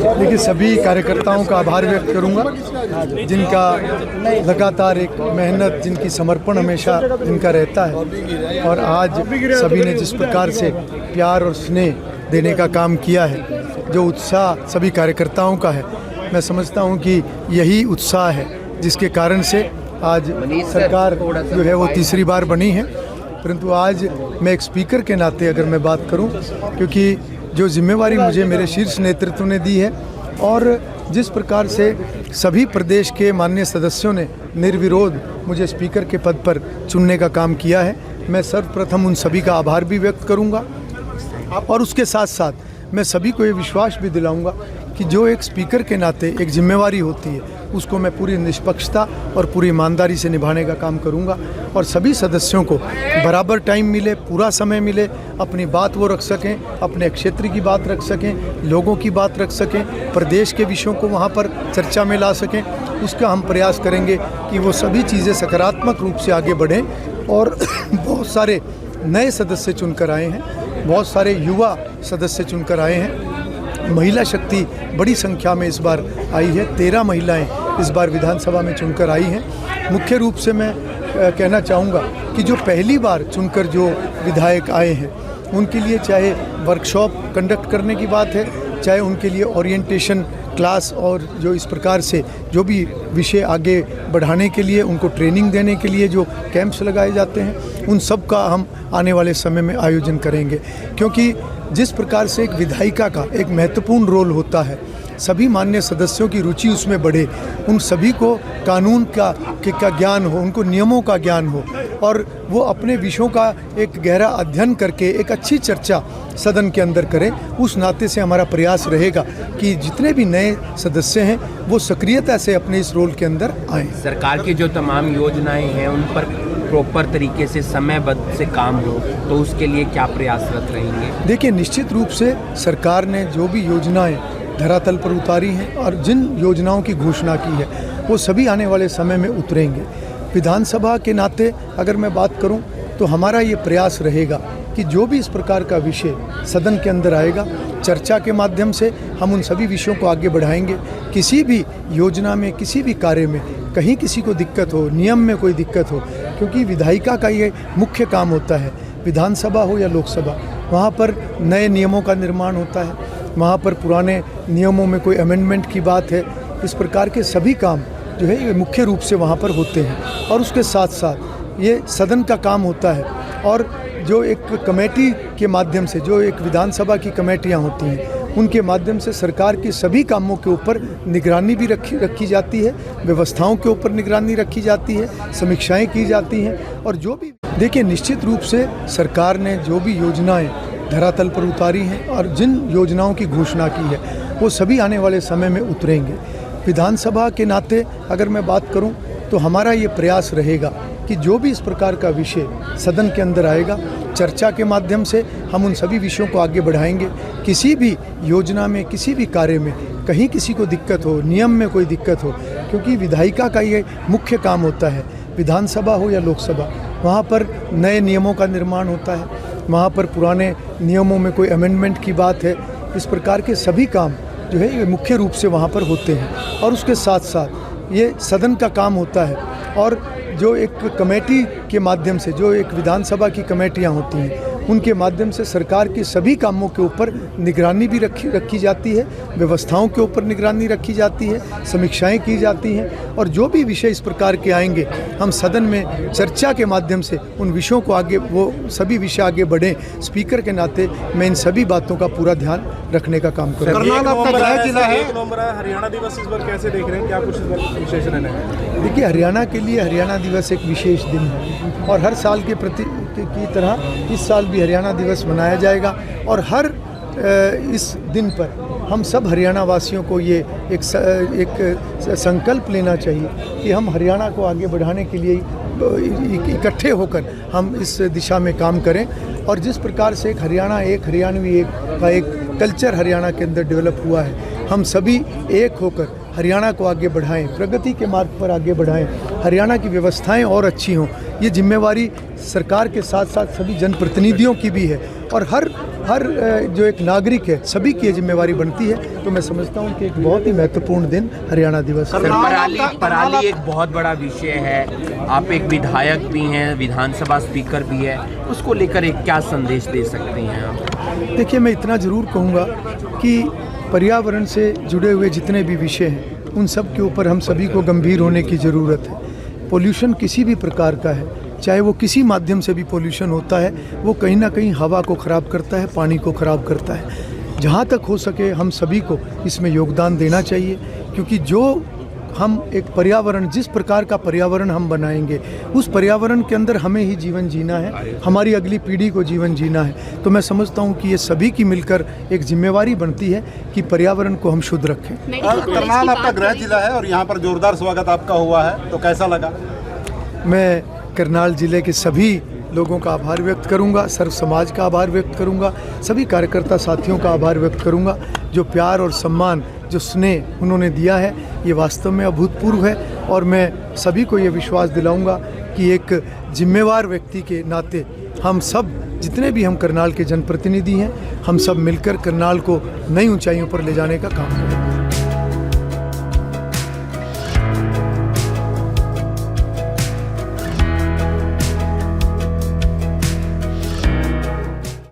देखिए, सभी कार्यकर्ताओं का आभार व्यक्त करूंगा, जिनका लगातार एक मेहनत, जिनकी समर्पण हमेशा जिनका रहता है। और आज सभी ने जिस प्रकार से प्यार और स्नेह देने का काम किया है, जो उत्साह सभी कार्यकर्ताओं का है, मैं समझता हूं कि यही उत्साह है जिसके कारण से आज सरकार जो है वो तीसरी बार बनी है। परंतु आज मैं एक स्पीकर के नाते अगर मैं बात करूं, क्योंकि जो जिम्मेवारी मुझे मेरे शीर्ष नेतृत्व ने दी है और जिस प्रकार से सभी प्रदेश के माननीय सदस्यों ने निर्विरोध मुझे स्पीकर के पद पर चुनने का काम किया है, मैं सर्वप्रथम उन सभी का आभार भी व्यक्त करूंगा। और उसके साथ साथ मैं सभी को ये विश्वास भी दिलाऊंगा कि जो एक स्पीकर के नाते एक जिम्मेवारी होती है, उसको मैं पूरी निष्पक्षता और पूरी ईमानदारी से निभाने का काम करूंगा। और सभी सदस्यों को बराबर टाइम मिले, पूरा समय मिले, अपनी बात वो रख सकें, अपने क्षेत्र की बात रख सकें, लोगों की बात रख सकें, प्रदेश के विषयों को वहाँ पर चर्चा में ला सकें। उसका हम प्रयास करेंगे कि वो सभी चीज़ें सकारात्मक रूप से आगे बढ़ें। और बहुत सारे नए सदस्य चुनकर आए हैं, बहुत सारे युवा सदस्य चुनकर आए हैं। महिला शक्ति बड़ी संख्या में इस बार आई है, 13 महिलाएं इस बार विधानसभा में चुनकर आई हैं। मुख्य रूप से मैं कहना चाहूँगा कि जो पहली बार चुनकर जो विधायक आए हैं, उनके लिए चाहे वर्कशॉप कंडक्ट करने की बात है, चाहे उनके लिए ओरिएंटेशन क्लास और जो इस प्रकार से जो भी विषय आगे बढ़ाने के लिए उनको ट्रेनिंग देने के लिए जो कैंप्स लगाए जाते हैं, उन सब का हम आने वाले समय में आयोजन करेंगे। क्योंकि जिस प्रकार से एक विधायिका का एक महत्वपूर्ण रोल होता है, सभी माननीय सदस्यों की रुचि उसमें बढ़े, उन सभी को कानून का ज्ञान हो, उनको नियमों का ज्ञान हो और वो अपने विषयों का एक गहरा अध्ययन करके एक अच्छी चर्चा सदन के अंदर करें। उस नाते से हमारा प्रयास रहेगा कि जितने भी नए सदस्य हैं वो सक्रियता से अपने इस रोल के अंदर आएँ। सरकार की जो तमाम योजनाएं हैं उन पर प्रॉपर तरीके से समयबद्ध से काम हो, तो उसके लिए क्या प्रयासरत रहेंगे? देखिए, निश्चित रूप से सरकार ने जो भी योजनाएं धरातल पर उतारी हैं और जिन योजनाओं की घोषणा की है, वो सभी आने वाले समय में उतरेंगे। विधानसभा के नाते अगर मैं बात करूं, तो हमारा ये प्रयास रहेगा कि जो भी इस प्रकार का विषय सदन के अंदर आएगा, चर्चा के माध्यम से हम उन सभी विषयों को आगे बढ़ाएंगे। किसी भी योजना में, किसी भी कार्य में कहीं किसी को दिक्कत हो, नियम में कोई दिक्कत हो, क्योंकि विधायिका का ये मुख्य काम होता है, विधानसभा हो या लोकसभा, वहाँ पर नए नियमों का निर्माण होता है, वहाँ पर पुराने नियमों में कोई अमेंडमेंट की बात है, इस प्रकार के सभी काम जो है ये मुख्य रूप से वहाँ पर होते हैं। और उसके साथ साथ ये सदन का काम होता है और जो एक कमेटी के माध्यम से, जो एक विधानसभा की कमेटियाँ होती हैं, उनके माध्यम से सरकार के सभी कामों के ऊपर निगरानी भी रखी जाती है, व्यवस्थाओं के ऊपर निगरानी रखी जाती है, समीक्षाएं की जाती हैं। और जो भी देखिए, निश्चित रूप से सरकार ने जो भी योजनाएं धरातल पर उतारी हैं और जिन योजनाओं की घोषणा की है, वो सभी आने वाले समय में उतरेंगे। विधानसभा के नाते अगर मैं बात करूं, तो हमारा ये प्रयास रहेगा कि जो भी इस प्रकार का विषय सदन के अंदर आएगा, चर्चा के माध्यम से हम उन सभी विषयों को आगे बढ़ाएंगे। किसी भी योजना में, किसी भी कार्य में कहीं किसी को दिक्कत हो, नियम में कोई दिक्कत हो, क्योंकि विधायिका का ये मुख्य काम होता है, विधानसभा हो या लोकसभा, वहाँ पर नए नियमों का निर्माण होता है, वहाँ पर पुराने नियमों में कोई अमेंडमेंट की बात है, इस प्रकार के सभी काम जो है ये मुख्य रूप से वहाँ पर होते हैं। और उसके साथ साथ ये सदन का काम होता है और जो एक कमेटी के माध्यम से, जो एक विधानसभा की कमेटियाँ होती हैं, उनके माध्यम से सरकार के सभी कामों के ऊपर निगरानी भी रखी जाती है, व्यवस्थाओं के ऊपर निगरानी रखी जाती है, समीक्षाएं की जाती हैं। और जो भी विषय इस प्रकार के आएंगे, हम सदन में चर्चा के माध्यम से उन विषयों को आगे, वो सभी विषय आगे बढ़ें। स्पीकर के नाते मैं इन सभी बातों का पूरा ध्यान रखने का काम करूँगा। हरियाणा दिवस इस बार कैसे देख रहे हैं, क्या कुछ इस बार विशेष रहना है? देखिए, हरियाणा के लिए हरियाणा दिवस एक विशेष दिन है और हर साल के की तरह इस साल भी हरियाणा दिवस मनाया जाएगा। और हर इस दिन पर हम सब हरियाणा वासियों को ये एक संकल्प लेना चाहिए कि हम हरियाणा को आगे बढ़ाने के लिए इकट्ठे होकर हम इस दिशा में काम करें। और जिस प्रकार से एक हरियाणा, एक हरियाणवी का एक कल्चर हरियाणा के अंदर डेवलप हुआ है, हम सभी एक होकर हरियाणा को आगे बढ़ाएं, प्रगति के मार्ग पर आगे बढ़ाएं, हरियाणा की व्यवस्थाएं और अच्छी हों। ये जिम्मेवारी सरकार के साथ साथ सभी जनप्रतिनिधियों की भी है और हर हर जो एक नागरिक है सभी की ये जिम्मेवारी बनती है। तो मैं समझता हूँ कि एक बहुत ही महत्वपूर्ण दिन हरियाणा दिवस है। सर, पराली एक बहुत बड़ा विषय है। आप एक विधायक भी हैं, विधानसभा स्पीकर भी है, उसको लेकर एक क्या संदेश दे सकते हैं आप? देखिए, मैं इतना ज़रूर कहूँगा कि पर्यावरण से जुड़े हुए जितने भी विषय हैं उन सब के ऊपर हम सभी को गंभीर होने की ज़रूरत है। पोल्यूशन किसी भी प्रकार का है, चाहे वो किसी माध्यम से भी पोल्यूशन होता है, वो कहीं ना कहीं हवा को ख़राब करता है, पानी को ख़राब करता है। जहाँ तक हो सके हम सभी को इसमें योगदान देना चाहिए, क्योंकि जो हम एक पर्यावरण, जिस प्रकार का पर्यावरण हम बनाएंगे उस पर्यावरण के अंदर हमें ही जीवन जीना है, हमारी अगली पीढ़ी को जीवन जीना है। तो मैं समझता हूँ कि ये सभी की मिलकर एक जिम्मेवारी बनती है कि पर्यावरण को हम शुद्ध रखें। करनाल आपका गृह जिला है और यहाँ पर जोरदार स्वागत आपका हुआ है, तो कैसा लगा? मैं करनाल जिले के सभी लोगों का आभार व्यक्त करूंगा, सर्व समाज का आभार व्यक्त करूंगा, सभी कार्यकर्ता साथियों का आभार व्यक्त करूंगा। जो प्यार और सम्मान, जो स्नेह उन्होंने दिया है, ये वास्तव में अभूतपूर्व है। और मैं सभी को ये विश्वास दिलाऊंगा कि एक जिम्मेवार व्यक्ति के नाते हम सब, जितने भी हम करनाल के जनप्रतिनिधि हैं, हम सब मिलकर करनाल को नई ऊंचाइयों पर ले जाने का काम करें।